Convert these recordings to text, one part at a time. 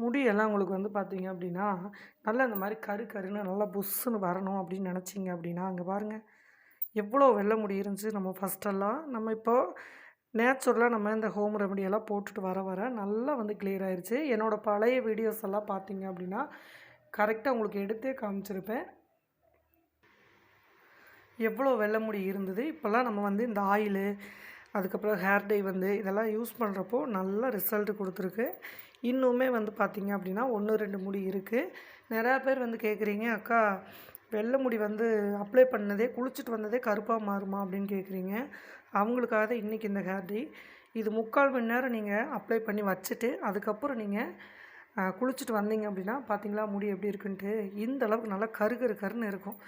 முடியெல்லாம் உங்களுக்கு வந்து பார்த்தீங்க அப்படின்னா, நல்லா இந்த மாரி கரு கருன்னு நல்லா புஸ்ஸுன்னு வரணும் அப்படின்னு நெனச்சீங்க அப்படின்னா, அங்க பாருங்க எவ்வளோ வெள்ள முடி இருந்துச்சு நம்ம ஃபர்ஸ்ட்டெல்லாம். நம்ம இப்போ நேச்சுரலா நம்ம இந்த ஹோம் ரெமெடி எல்லாம் போட்டுட்டு வர வர நல்லா வந்து கிளியர் ஆயிருச்சு. என்னோட பழைய வீடியோஸ் எல்லாம் பார்த்தீங்க அப்படின்னா, கரெக்ட்டா உங்களுக்கு எடுத்தே காமிச்சிருப்பேன். எவ்வளோ வெள்ள முடி இருந்தது. இப்போலாம் நம்ம வந்து இந்த ஆயிலு, அதுக்கப்புறம் ஹேர் டை வந்து இதெல்லாம் யூஸ் பண்ணுறப்போ நல்ல ரிசல்ட் குடுத்துருக்கு. இன்னுமே வந்து பார்த்தீங்க அப்படின்னா, 1, 2 முடி இருக்கு. நெறையா பேர் வந்து கேட்குறீங்க, "அக்கா வெள்ள முடி வந்து அப்ளை பண்ணதே குளிச்சுட்டு வந்ததே கருப்பா மாறுமா?" அப்படின்னு கேட்குறீங்க. அவங்களுக்காக தான் இன்றைக்கி இந்த ஹேர் டை. இது 3/4 மணி நேரம் நீங்க அப்ளை பண்ணி வச்சுட்டு, அதுக்கப்புறம் நீங்க குளிச்சுட்டு வந்தீங்க அப்படின்னா, பார்த்தீங்களா முடி எப்படி இருக்குன்ட்டு, இந்த அளவுக்கு நல்லா கரு கரு கருன்னு இருக்கும்.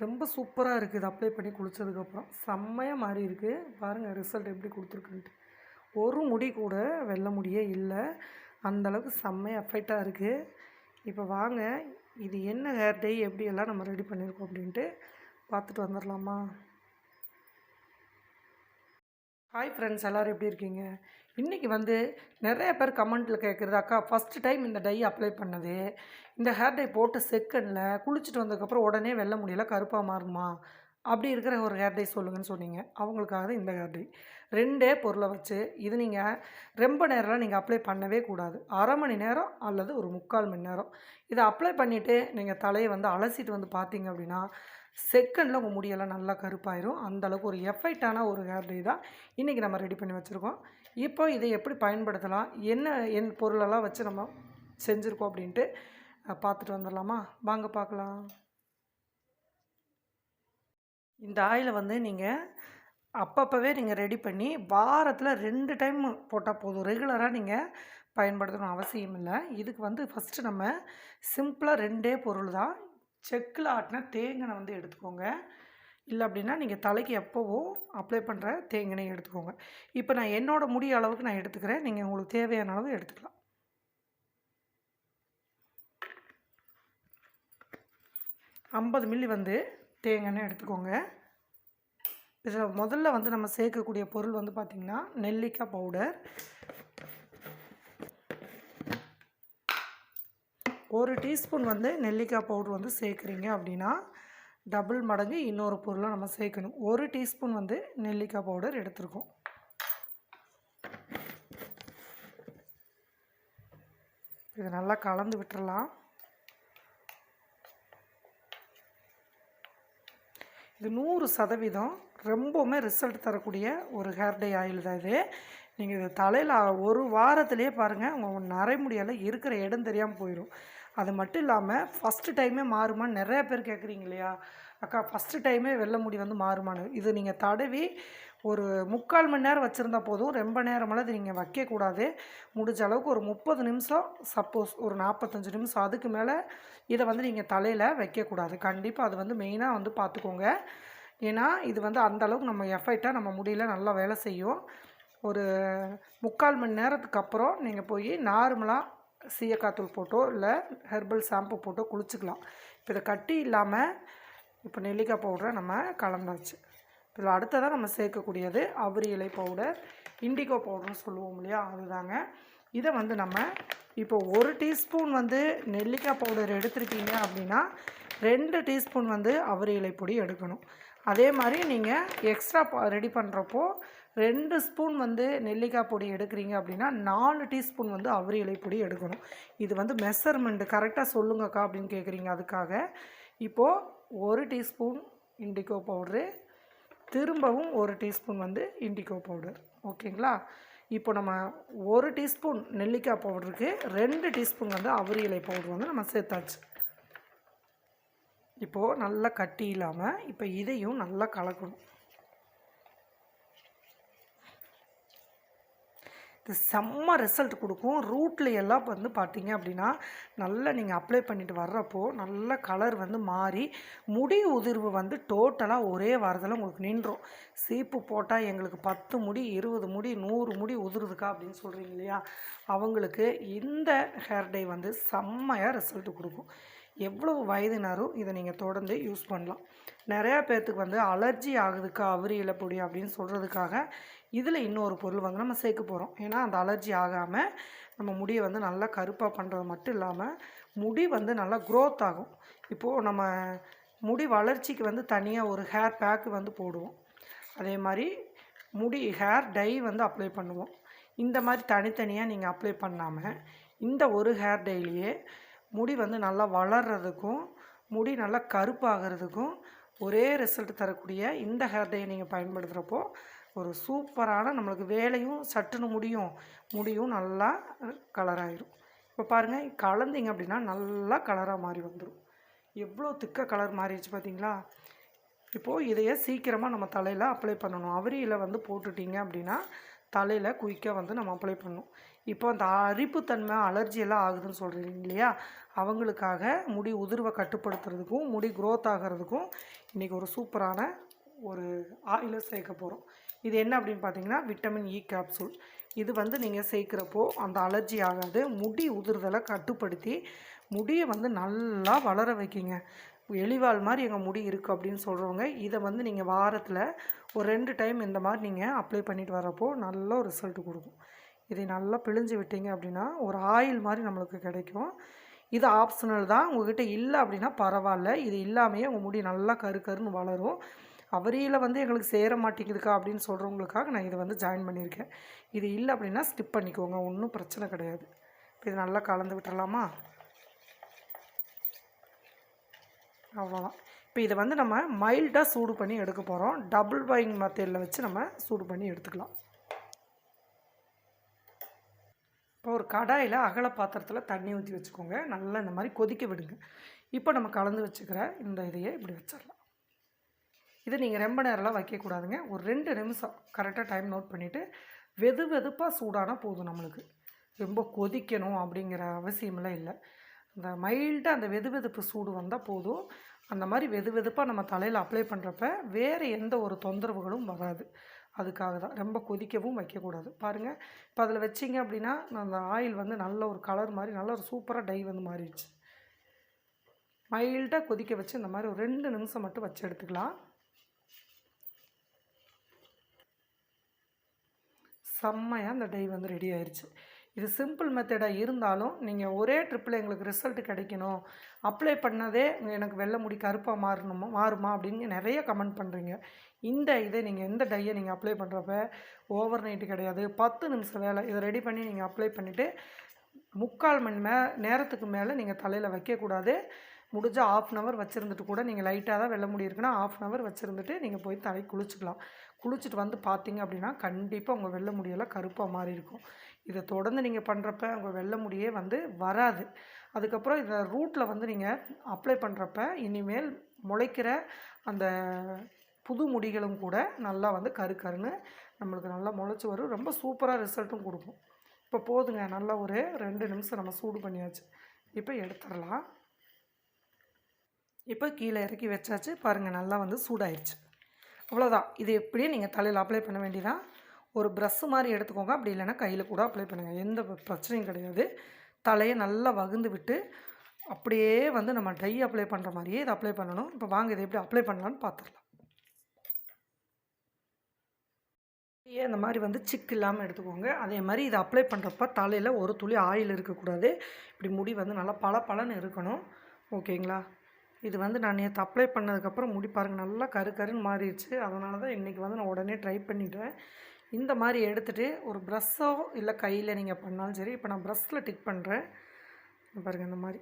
ரொம்ப சூப்பரா இருக்குது இது அப்ளை பண்ணி குளிச்சதுக்கப்புறம். செம்மையா மாறியிருக்கு. பாருங்க ரிசல்ட் எப்படி குடுத்துருக்குன்ட்டு. ஒரு முடி கூட வெள்ள முடியே இல்ல. அந்த அளவுக்கு செம்மையா எஃபெக்ட்டா இருக்கு. இப்போ வாங்க, இது என்ன ஹேர் டை எப்படியெல்லாம் நம்ம ரெடி பண்ணியிருக்கோம் அப்படின்ட்டு பார்த்துட்டு வந்துரலாமா? ஹாய் ஃப்ரெண்ட்ஸ், எல்லோரும் எப்படி இருக்கீங்க? இன்றைக்கி வந்து நிறைய பேர் கமெண்ட்டில் கேட்குறது, "அக்கா ஃபஸ்ட்டு டைம் இந்த டை அப்ளை பண்ணது, இந்த ஹேர் டை போட்ட செகண்டில் குளிச்சுட்டு வந்ததுக்கப்புறம் உடனே வெள்ள முடியெல்லாம் கருப்பா மாறுமா? அப்படி இருக்கிற ஒரு ஹேர் டை சொல்லுங்கன்னு" சொன்னீங்க. அவங்களுக்காக தான் இந்த ஹேர் டை. 2டே பொருளை வச்சு இது நீங்கள் ரொம்ப நேரம்லாம் நீங்கள் அப்ளை பண்ணவே கூடாது. 1/2 மணி நேரம் அல்லது ஒரு 3/4 மணி நேரம். இதை அப்ளை பண்ணிவிட்டு நீங்கள் தலையை வந்து அலசிட்டு வந்து பார்த்தீங்க அப்படின்னா, செகண்டில் உங்கள் முடியெல்லாம் நல்லா கருப்பாயிரும். அந்த அளவுக்கு ஒரு எஃபெக்டான ஒரு ஹேர் டை தான் இன்றைக்கி நம்ம ரெடி பண்ணி வச்சுருக்கோம். இப்போ இதை எப்படி பயன்படுத்தலாம், என்ன பொருளெல்லாம் வச்சு நம்ம செஞ்சுருக்கோம் அப்படின்ட்டு பார்த்துட்டு வந்துடலாமா? வாங்க பார்க்கலாம். இந்த ஆயிலை வந்து நீங்கள் அப்பப்போவே நீங்கள் ரெடி பண்ணி வாரத்தில் 2 டைம் போட்டால் போதும். ரெகுலராக நீங்கள் பயன்படுத்தணும் அவசியம் இல்லை. இதுக்கு வந்து ஃபஸ்ட்டு நம்ம சிம்பிளாக 2டே பொருள் தான். செக்கில் ஆட்டின தேங்காய் வந்து எடுத்துக்கோங்க. இல்லை அப்படின்னா நீங்கள் தலைக்கு எப்போவோ அப்ளை பண்ணுற தேங்காய் எடுத்துக்கோங்க. இப்போ நான் என்னோடய முடி அளவுக்கு நான் எடுத்துக்கிறேன். நீங்கள் உங்களுக்கு தேவையான அளவு எடுத்துக்கலாம். 50 மில்லி வந்து தேங்காய் எடுத்துக்கோங்க. இதில் முதல்ல வந்து நம்ம சேர்க்கக்கூடிய பொருள் வந்து பார்த்திங்கன்னா நெல்லிக்காய் பவுடர். 1 டீஸ்பூன் வந்து நெல்லிக்காய் பவுடர் வந்து சேர்க்குறீங்க அப்படின்னா டபுள் மடங்கு இன்னொரு பொருளை நம்ம சேர்க்கணும். 1 டீஸ்பூன் வந்து நெல்லிக்காய் பவுடர் எடுத்துருக்கோம். இது நல்லா கலந்து விட்டுறலாம். இது 100% ரொம்பவுமே ரிசல்ட் தரக்கூடிய ஒரு ஹேர் டை ஆயில் தான் இது. நீங்கள் இது தலையில் ஒரு வாரத்திலேயே பாருங்கள், உங்கள் நரைமுடியெல்லாம் இருக்கிற இடம் தெரியாமல் போயிடும். அது மட்டும் இல்லாமல் ஃபஸ்ட்டு டைமே மாறுமான்னு நிறையா பேர் கேட்குறீங்க இல்லையா? அக்கா ஃபஸ்ட்டு டைமே வெள்ளை முடி வந்து மாறுமான்னு. இது நீங்கள் தடவி ஒரு 3/4 மணி நேரம் வச்சுருந்தா போதும். ரொம்ப நேரமெல்லாம் இது நீங்கள் வைக்கக்கூடாது. முடிஞ்ச அளவுக்கு ஒரு 30 நிமிஷம், சப்போஸ் ஒரு 45 நிமிஷம், அதுக்கு மேலே இதை வந்து நீங்கள் தலையில் வைக்கக்கூடாது. கண்டிப்பாக அது வந்து மெயினாக வந்து பார்த்துக்கோங்க. ஏன்னா இது வந்து அந்தளவுக்கு நம்ம எஃபெக்டாக நம்ம முடியல நல்லா வேலை செய்யும். ஒரு 3/4 மணி நேரத்துக்கு அப்புறம் நீங்கள் போய் நார்மலாக சீயக்காய் தூள் போட்டோ இல்லை ஹெர்பல் ஷாம்பு போட்டோ குளிச்சுக்கலாம். இப்போ இதை கட்டி இல்லாமல் இப்போ நெல்லிக்காய் பவுடரை நம்ம கலந்தாச்சு. இதில் அடுத்ததாக நம்ம சேர்க்கக்கூடியது அவுரி இலை பவுடர், இண்டிகோ பவுடர்னு சொல்லுவோம் இல்லையா, அதுதாங்க. இதை வந்து நம்ம இப்போ 1 டீஸ்பூன் வந்து நெல்லிக்காய் பவுடர் எடுத்துருக்கீங்க அப்படின்னா 2 டீஸ்பூன் வந்து அவுரி இலை பொடி எடுக்கணும். அதே மாதிரி நீங்கள் எக்ஸ்ட்ரா ரெடி பண்ணுறப்போ 2 ஸ்பூன் வந்து நெல்லிக்காய் பொடி எடுக்கிறீங்க அப்படின்னா 4 டீஸ்பூன் வந்து அவுரி இலை பொடி எடுக்கணும். இது வந்து மெஷர்மெண்ட்டு கரெக்டாக சொல்லுங்கக்கா அப்படின்னு கேட்குறீங்க. அதுக்காக இப்போது 1 டீஸ்பூன் இண்டிகோ பவுட்ரு, திரும்பவும் 1 டீஸ்பூன் வந்து இண்டிகோ பவுடர். ஓகேங்களா? இப்போ நம்ம 1 டீஸ்பூன் நெல்லிக்காய் பவுடருக்கு 2 டீஸ்பூன் வந்து அவுரி இலை பவுடர் வந்து நம்ம சேர்த்தாச்சு. இப்போது நல்லா கட்டி இல்லாமல் இப்போ இதையும் நல்லா கலக்கணும். இது செம்ம ரிசல்ட் கொடுக்கும். ரூட்டில் எல்லாம் வந்து பார்த்தீங்க அப்படின்னா நல்லா நீங்கள் அப்ளை பண்ணிட்டு வர்றப்போ நல்ல கலர் வந்து மாறி முடி உதிர்வு வந்து டோட்டலாக ஒரே வாரத்தில் உங்களுக்கு நின்றும். சீப்பு போட்டால் எங்களுக்கு 10 முடி 20 முடி 100 முடி உதிருதுக்கா அப்படின்னு சொல்கிறீங்க இல்லையா, அவங்களுக்கு இந்த ஹேர் டை வந்து செம்மையாக ரிசல்ட் கொடுக்கும். எவ்வளவு வயதினரும் இதை நீங்கள் தொடர்ந்து யூஸ் பண்ணலாம். நிறையா பேர்த்துக்கு வந்து அலர்ஜி ஆகுதுக்கா அவுரி இலை பொடி அப்படின்னு சொல்கிறதுக்காக இதில் இன்னொரு பொருள் வந்து நம்ம சேர்க்க போகிறோம். ஏன்னா அந்த அலர்ஜி ஆகாமல் நம்ம முடியை வந்து நல்லா கருப்பாக பண்ணுறது மட்டும் இல்லாமல் முடி வந்து நல்லா க்ரோத் ஆகும். இப்போது நம்ம முடி வளர்ச்சிக்கு வந்து தனியாக ஒரு ஹேர் பேக்கு வந்து போடுவோம். அதே மாதிரி ஹேர் டை வந்து அப்ளை பண்ணுவோம். இந்த மாதிரி தனித்தனியாக நீங்கள் அப்ளை பண்ணாமல் இந்த ஒரு ஹேர் டைலேயே முடி வந்து நல்லா வளர்கிறதுக்கும் முடி நல்லா கருப்பாகிறதுக்கும் ஒரே ரிசல்ட் தரக்கூடிய இந்த ஹேர் டையை நீங்கள் பயன்படுத்துகிறப்போ ஒரு சூப்பரான நம்மளுக்கு வேலையும் சட்டுன்னு முடியும் நல்லா கலராகிடும். இப்போ பாருங்கள், கலந்திங்க அப்படின்னா நல்லா கலராக மாறி வந்துடும். எவ்வளோ திக்க கலர் மாறிடுச்சு பார்த்தீங்களா? இப்போது இதையே சீக்கிரமாக நம்ம தலையில் அப்ளை பண்ணணும். அவரியில் வந்து போட்டுட்டிங்க அப்படின்னா தலையில் குயிக்காக வந்து நம்ம அப்ளை பண்ணணும். இப்போ அந்த அரிப்புத்தன்மை அலர்ஜியெல்லாம் ஆகுதுன்னு சொல்கிறீங்க இல்லையா, அவங்களுக்காக முடி உதிர்வை கட்டுப்படுத்துறதுக்கும் முடி க்ரோத் ஆகிறதுக்கும் இன்றைக்கி ஒரு சூப்பரான ஒரு ஆயிலை சேர்க்க போகிறோம். இது என்ன அப்படின்னு பார்த்தீங்கன்னா விட்டமின் இ கேப்சூல். இது வந்து நீங்கள் சேர்க்குறப்போ அந்த அலர்ஜி ஆகாது, முடி உதிர்தலை கட்டுப்படுத்தி முடியை வந்து நல்லா வளர வைக்கிங்க. எலிவால் மாதிரி எங்கள் முடி இருக்குது அப்படின்னு சொல்கிறவங்க இதை வந்து நீங்கள் வாரத்தில் ஒரு 2 டைம் இந்த மாதிரி நீங்கள் அப்ளை பண்ணிட்டு வரப்போ நல்ல ஒரு ரிசல்ட் கொடுக்கும். இதை நல்லா பிழிஞ்சு விட்டீங்க அப்படின்னா ஒரு ஆயில் மாதிரி நம்மளுக்கு கிடைக்கும். இது ஆப்ஷனல் தான். உங்கள்கிட்ட இல்லை அப்படின்னா பரவாயில்ல, இது இல்லாமையே உங்கள் முடி நல்லா கருன்னு வளரும். அவரியில் வந்து எங்களுக்கு சேர மாட்டேங்குதுக்கா அப்படின்னு சொல்கிறவங்களுக்காக நான் இதை வந்து ஜாயின் பண்ணியிருக்கேன். இது இல்லை அப்படின்னா ஸ்கிப் பண்ணிக்கோங்க, ஒன்றும் பிரச்சனை கிடையாது. இப்போ இது நல்லா கலந்து விட்டுறலாமா? அவ்வளோதான். இப்போ இதை வந்து நம்ம மைல்டாக சூடு பண்ணி எடுக்க போகிறோம். டபுள் பாயிங் மெத்தடில் வச்சு நம்ம சூடு பண்ணி எடுத்துக்கலாம். இப்போ ஒரு கடாயில் அகல பாத்திரத்தில் தண்ணி ஊற்றி வச்சுக்கோங்க. நல்லா இந்த மாதிரி கொதிக்க விடுங்க. இப்போ நம்ம கலந்து வச்சுக்கிற இந்த இதையே இப்படி வச்சிடலாம். இது நீங்கள் ரொம்ப நேரம்லாம் வைக்கக்கூடாதுங்க. ஒரு 2 நிமிஷம் கரெக்டாக டைம் நோட் பண்ணிவிட்டு வெதுப்பாக சூடானா போதும். நம்மளுக்கு ரொம்ப கொதிக்கணும் அப்படிங்கிற அவசியமெல்லாம் இல்லை. அந்த மைல்டாக அந்த வெதுப்பு சூடு வந்தால் போதும். அந்த மாதிரி வெதுப்பாக நம்ம தலையில் அப்ளை பண்ணுறப்ப வேறு எந்த ஒரு தொந்தரவுகளும் வராது. அதுக்காக தான் ரொம்ப கொதிக்கவும் வைக்கக்கூடாது. பாருங்கள், இப்போ அதில் வச்சிங்க அப்படின்னா அந்த ஆயில் வந்து நல்ல ஒரு கலர் மாதிரி நல்ல ஒரு சூப்பராக டை வந்து மாறிடுச்சு. மைல்டாக கொதிக்க வச்சு இந்த மாதிரி ஒரு 2 நிமிஷம் மட்டும் வச்சு எடுத்துக்கலாம். செம்மையாக அந்த டை வந்து ரெடி ஆயிடுச்சு. இது சிம்பிள் மெத்தடாக இருந்தாலும் நீங்கள் ஒரே ட்ரிப்பில் எங்களுக்கு ரிசல்ட் கிடைக்கணும், அப்ளை பண்ணதே எனக்கு வெள்ளை முடி கருப்பாக மாறுமா அப்படின்னு நிறைய கமெண்ட் பண்ணுறீங்க. இதை நீங்கள் எந்த டையை நீங்கள் அப்ளை பண்ணுறப்ப ஓவர் நைட்டு கிடையாது, 10 நிமிஷம் வேலை. இதை ரெடி பண்ணி நீங்கள் அப்ளை பண்ணிவிட்டு 3/4 மணி நேரத்துக்கு மேலே நீங்கள் தலையில் வைக்கக்கூடாது. முடிஞ்சால் 1/2 hour வச்சுருந்துட்டு கூட, நீங்கள் லைட்டாக தான் வெள்ளை முடி இருக்குன்னா 1/2 hour வச்சுருந்துட்டு நீங்கள் போய் தலை குளிச்சுக்கலாம். குளிச்சுட்டு வந்து பார்த்தீங்க அப்படின்னா கண்டிப்பாக உங்கள் வெள்ளை முடியெல்லாம் கருப்பாக மாறி இருக்கும். இதை தொடர்ந்து நீங்கள் பண்ணுறப்ப உங்கள் வெள்ளை முடியே வந்து வராது. அதுக்கப்புறம் இதை ரூட்டில் வந்து நீங்கள் அப்ளை பண்ணுறப்ப இனிமேல் முளைக்கிற அந்த புது முடிகளும் கூட நல்லா வந்து கருன்னு நம்மளுக்கு நல்லா முளைச்சி வரும். ரொம்ப சூப்பராக ரிசல்ட்டும் கொடுக்கும். இப்போ போதுங்க, நல்லா ஒரு 2 நிமிஷம் நம்ம சூடு பண்ணியாச்சு. இப்போ எடுத்துடலாம். இப்போ கீழே இறக்கி வச்சாச்சு. பாருங்கள், நல்லா வந்து சூடாயிடுச்சு. அவ்வளோதான். இது எப்படியே நீங்கள் தலையில் அப்ளை பண்ண வேண்டியதான். ஒரு ப்ரஷ்ஷு மாதிரி எடுத்துக்கோங்க, அப்படி இல்லைன்னா கையில் கூட அப்ளை பண்ணுங்கள், எந்த பிரச்சனையும் கிடையாது. தலையை நல்லா வகுந்து விட்டு அப்படியே வந்து நம்ம டை அப்ளை பண்ணுற மாதிரியே இதை அப்ளை பண்ணணும். இப்போ வாங்க இதை எப்படி அப்ளை பண்ணலான்னு பார்த்துடலாம். இந்த மாதிரி வந்து சிக்கு இல்லாமல் எடுத்துக்கோங்க. அதே மாதிரி இதை அப்ளை பண்ணுறப்ப தலையில் ஒரு துளி ஆயில் இருக்கக்கூடாது. இப்படி முடி வந்து நல்லா பளபளன்னு இருக்கணும். ஓகேங்களா? இது வந்து நான் நேற்று அப்ளை பண்ணதுக்கப்புறம் முடி பாருங்கள் நல்லா கருன்னு மாறிடுச்சு. அதனால தான் இன்றைக்கி வந்து நான் உடனே ட்ரை பண்ணிவிட்டேன். இந்த மாதிரி எடுத்துகிட்டு ஒரு ப்ரஷ்ஷோ இல்லை கையில் நீங்கள் பண்ணாலும் சரி. இப்போ நான் ப்ரஷ்ஷில் டிக் பண்ணுறேன். பாருங்கள், இந்த மாதிரி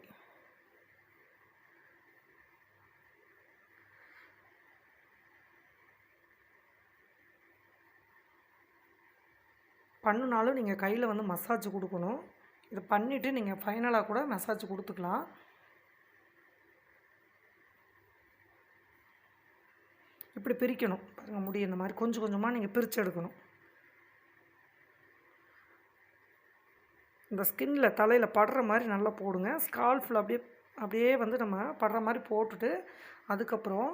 பண்ணுனாலும் நீங்கள் கையில் வந்து மசாஜ் கொடுக்கணும். இதை பண்ணிவிட்டு நீங்கள் ஃபைனலாக கூட மசாஜ் கொடுத்துக்கலாம். இப்படி பிரிக்கணும் பாருங்கள், முடி இந்த மாதிரி கொஞ்சம் கொஞ்சமாக நீங்கள் பிரித்து எடுக்கணும். இந்த ஸ்கின்னில் தலையில் படுற மாதிரி நல்லா போடுங்க. ஸ்கால்ஃபில் அப்படியே வந்து நம்ம படுற மாதிரி போட்டுட்டு அதுக்கப்புறம்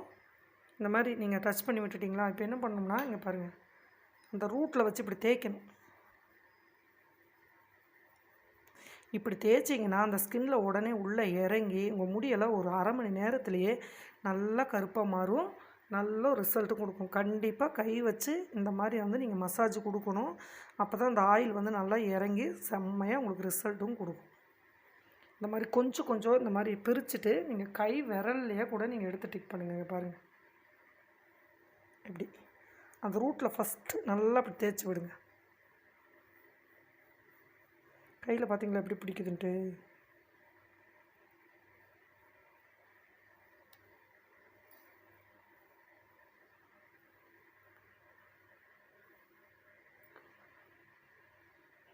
இந்த மாதிரி நீங்கள் டச் பண்ணி விட்டுட்டிங்களா? இப்போ என்ன பண்ணணும்னா இங்கே பாருங்கள், அந்த ரூட்டில் வச்சு இப்படி தேய்க்கணும். இப்படி தேய்ச்சிங்கன்னா அந்த ஸ்கின்னில் உடனே உள்ளே இறங்கி உங்கள் முடியெல்லாம் ஒரு 1/2 மணி நேரத்துலேயே நல்லா கருப்பாக மாறும். நல்ல ரிசல்ட்டு கொடுக்கும். கண்டிப்பாக கை வச்சு இந்த மாதிரி வந்து நீங்கள் மசாஜ் கொடுக்கணும். அப்போ தான் அந்த ஆயில் வந்து நல்லா இறங்கி செம்மையாக உங்களுக்கு ரிசல்ட்டும் கொடுக்கும். இந்த மாதிரி கொஞ்சம் கொஞ்சம் இந்த மாதிரி பிரிச்சுட்டு நீங்கள் கை விரல்லையே கூட நீங்கள் எடுத்து டிக் பண்ணுங்க. பாருங்கள், இப்படி அந்த ரூட்டில் ஃபஸ்ட்டு நல்லா இப்படி தேய்ச்சி விடுங்க. கையில் பார்த்தீங்களா எப்படி பிடிக்குதுன்ட்டு.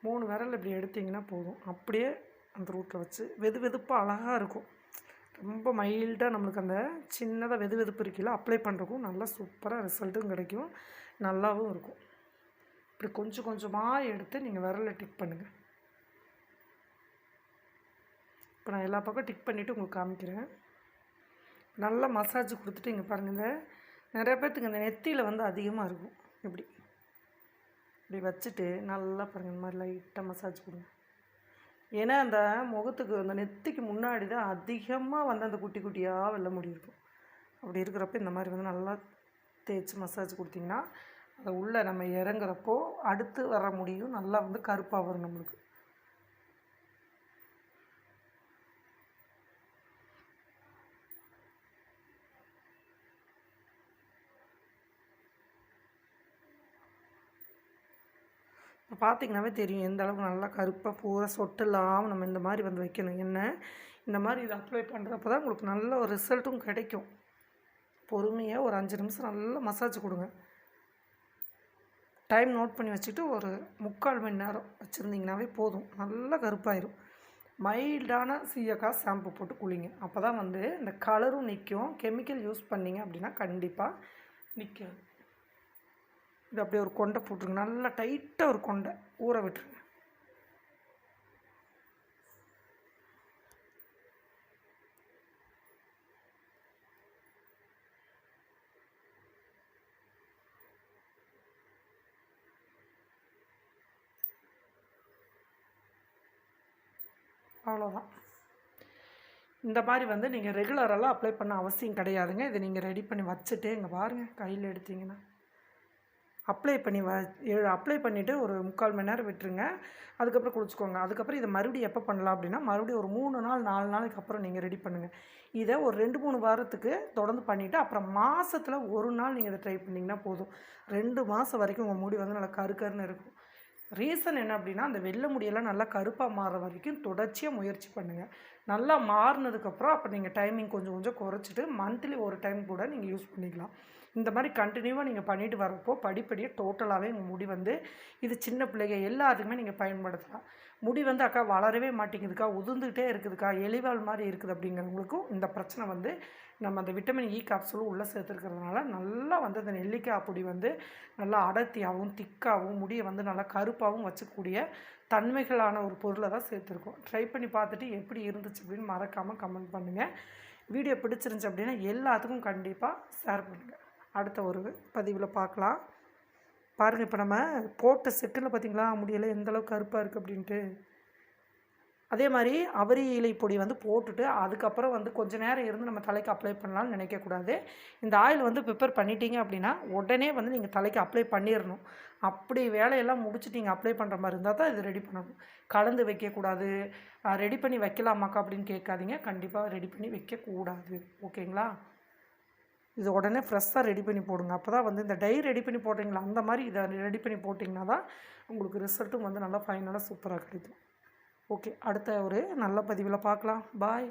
மூணு விரல் இப்படி எடுத்திங்கன்னா போதும். அப்படியே அந்த ரூட்டில் வச்சு வெது வெதுப்பாக அழகாக இருக்கும். ரொம்ப மைல்டாக நம்மளுக்கு அந்த சின்னதாக வெது வெதுப்பு இருக்கையில் அப்ளை பண்ணுறக்கும் நல்லா சூப்பராக ரிசல்ட்டும் கிடைக்கும், நல்லாவும் இருக்கும். இப்படி கொஞ்சம் கொஞ்சமாக எடுத்து நீங்கள் விரலை டிக் பண்ணுங்கள். இப்போ நான் எல்லா பக்கம் டிக் பண்ணிவிட்டு உங்களுக்கு காமிக்கிறேன். நல்லா மசாஜ் கொடுத்துட்டு இங்கே பாருங்கள், இந்த நிறைய பேர்த்துக்கு இந்த நெத்தியில் வந்து அதிகமாக இருக்கும். இப்படி இப்படி வச்சுட்டு நல்லா பாருங்கள், இந்த மாதிரி லைட்டாக மசாஜ் கொடுங்க. ஏன்னா அந்த முகத்துக்கு அந்த நெத்திக்கு முன்னாடி தான் அதிகமாக வந்து அந்த குட்டி குட்டியாக வெள்ளை முடி இருக்கும். அப்படி இருக்கிறப்ப இந்த மாதிரி வந்து நல்லா தேய்ச்சி மசாஜ் கொடுத்திங்கன்னா அதை உள்ளே நம்ம இறங்குறப்போ அடுத்து வர முடியும் நல்லா வந்து கருப்பாக வரும் நம்மளுக்கு. இப்போ பார்த்திங்கனாவே தெரியும் எந்த அளவுக்கு நல்லா கருப்பாக பூரா சொட்டு இல்லாமல் நம்ம இந்த மாதிரி வந்து வைக்கணும். எண்ணெய் இந்த மாதிரி இதை அப்ளை பண்ணுறப்ப தான் உங்களுக்கு நல்ல ஒரு ரிசல்ட்டும் கிடைக்கும். பொறுமையாக ஒரு 5 நிமிஷம் நல்லா மசாஜ் கொடுங்க. டைம் நோட் பண்ணி வச்சுட்டு ஒரு 3/4 மணி நேரம் வச்சுருந்திங்கனாவே போதும், நல்லா கருப்பாயிரும். மைல்டான சீயக்காய் ஷாம்பு போட்டு குளிங்க. அப்போ தான் வந்து இந்த கலரும் நிற்கும். கெமிக்கல் யூஸ் பண்ணிங்க அப்படின்னா கண்டிப்பாக நிற்காது. இது அப்படியே ஒரு கொண்டை போட்டுருங்க, நல்லா டைட்டாக ஒரு கொண்டை ஊற விட்டுருங்க. அவ்வளோதான். இந்த மாதிரி வந்து நீங்கள் ரெகுலரெல்லாம் அப்ளை பண்ண அவசியம் கிடையாதுங்க. இதை நீங்கள் ரெடி பண்ணி வச்சுட்டு இங்கே பாருங்கள், கையில் எடுத்திங்கன்னா அப்ளை பண்ணிவிட்டு ஒரு 3/4 மணி நேரம் விட்டுருங்க. அதுக்கப்புறம் குளிச்சுக்கோங்க. அதுக்கப்புறம் இதை மறுபடியும் எப்போ பண்ணலாம் அப்படின்னா, மறுபடியும் ஒரு 3 நாள் 4 நாளைக்கு அப்புறம் நீங்கள் ரெடி பண்ணுங்கள். இதை ஒரு 2-3 வாரத்துக்கு தொடர்ந்து பண்ணிவிட்டு அப்புறம் மாதத்தில் 1 நாள் நீங்கள் இதை ட்ரை பண்ணிங்கன்னா போதும். 2 மாதம் வரைக்கும் உங்கள் முடி வந்து நல்லா கருன்னு இருக்கும். ரீசன் என்ன அப்படின்னா, அந்த வெள்ளை முடியெல்லாம் நல்லா கருப்பாக மாறுற வரைக்கும் தொடர்ச்சியாக முயற்சி பண்ணுங்கள். நல்லா மாறினதுக்கப்புறம் அப்போ நீங்கள் டைமிங் கொஞ்சம் கொஞ்சம் குறைச்சிட்டு மந்த்லி ஒரு டைம் கூட நீங்கள் யூஸ் பண்ணிக்கலாம். இந்த மாதிரி கண்டினியூவாக நீங்கள் பண்ணிட்டு வரப்போ படிப்படியாக டோட்டலாகவே உங்கள் முடி வந்து, இது சின்ன பிள்ளைங்க எல்லாத்துக்குமே நீங்கள் பயன்படுத்தலாம். முடி வந்து அக்கா வளரவே மாட்டேங்குதுக்கா, உதிர்ந்துக்கிட்டே இருக்குதுக்கா, எலிவால் மாதிரி இருக்குது அப்படிங்கிறவங்களுக்கும் இந்த பிரச்சனை வந்து நம்ம அந்த விட்டமின் இ கேப்சூலும் உள்ளே சேர்த்துருக்கிறதுனால நல்லா வந்து அந்த நெல்லிக்காய் பொடி வந்து நல்லா அடர்த்தியாகவும் திக்காகவும் முடியை வந்து நல்லா கருப்பாகவும் வச்சுக்கூடிய தன்மைகளான ஒரு பொருளை தான் சேர்த்துருக்கோம். ட்ரை பண்ணி பார்த்துட்டு எப்படி இருந்துச்சு அப்படின்னு மறக்காமல் கமெண்ட் பண்ணுங்கள். வீடியோ பிடிச்சிருந்துச்சு அப்படின்னா எல்லாத்துக்கும் கண்டிப்பாக ஷேர் பண்ணுங்கள். அடுத்த ஒரு பதிவில் பார்க்கலாம். பாருங்கள், இப்போ நம்ம போட்ட செட்டில் பார்த்திங்களா முடியலை எந்த அளவுக்கு கருப்பாக இருக்குது அப்படின்ட்டு. அதே மாதிரி அவரி இலை பொடி வந்து போட்டுட்டு அதுக்கப்புறம் வந்து கொஞ்சம் நேரம் இருந்து நம்ம தலைக்கு அப்ளை பண்ணலாம்னு நினைக்கக்கூடாது. இந்த ஆயில் வந்து ப்ரிப்பேர் பண்ணிட்டீங்க அப்படின்னா உடனே வந்து நீங்கள் தலைக்கு அப்ளை பண்ணிடணும். அப்படி வேலையெல்லாம் முடிச்சுட்டு நீங்கள் அப்ளை பண்ணுற மாதிரி இருந்தால் தான் இது ரெடி பண்ணணும். கலந்து வைக்கக்கூடாது. ரெடி பண்ணி வைக்கலாமாக்கா அப்படின்னு கேட்காதீங்க. கண்டிப்பாக ரெடி பண்ணி வைக்கக்கூடாது. ஓகேங்களா? இது உடனே ஃப்ரெஷ்ஷாக ரெடி பண்ணி போடுங்க. அப்போ தான் வந்து இந்த டை ரெடி பண்ணி போட்டிங்களா அந்த மாதிரி இதை ரெடி பண்ணி போட்டிங்கன்னா தான் உங்களுக்கு ரிசல்ட்டும் வந்து நல்லா ஃபைனலாக சூப்பராக கிடைக்கும். ஓகே, அடுத்த ஒரு நல்ல பதிவில் பார்க்கலாம். பாய்.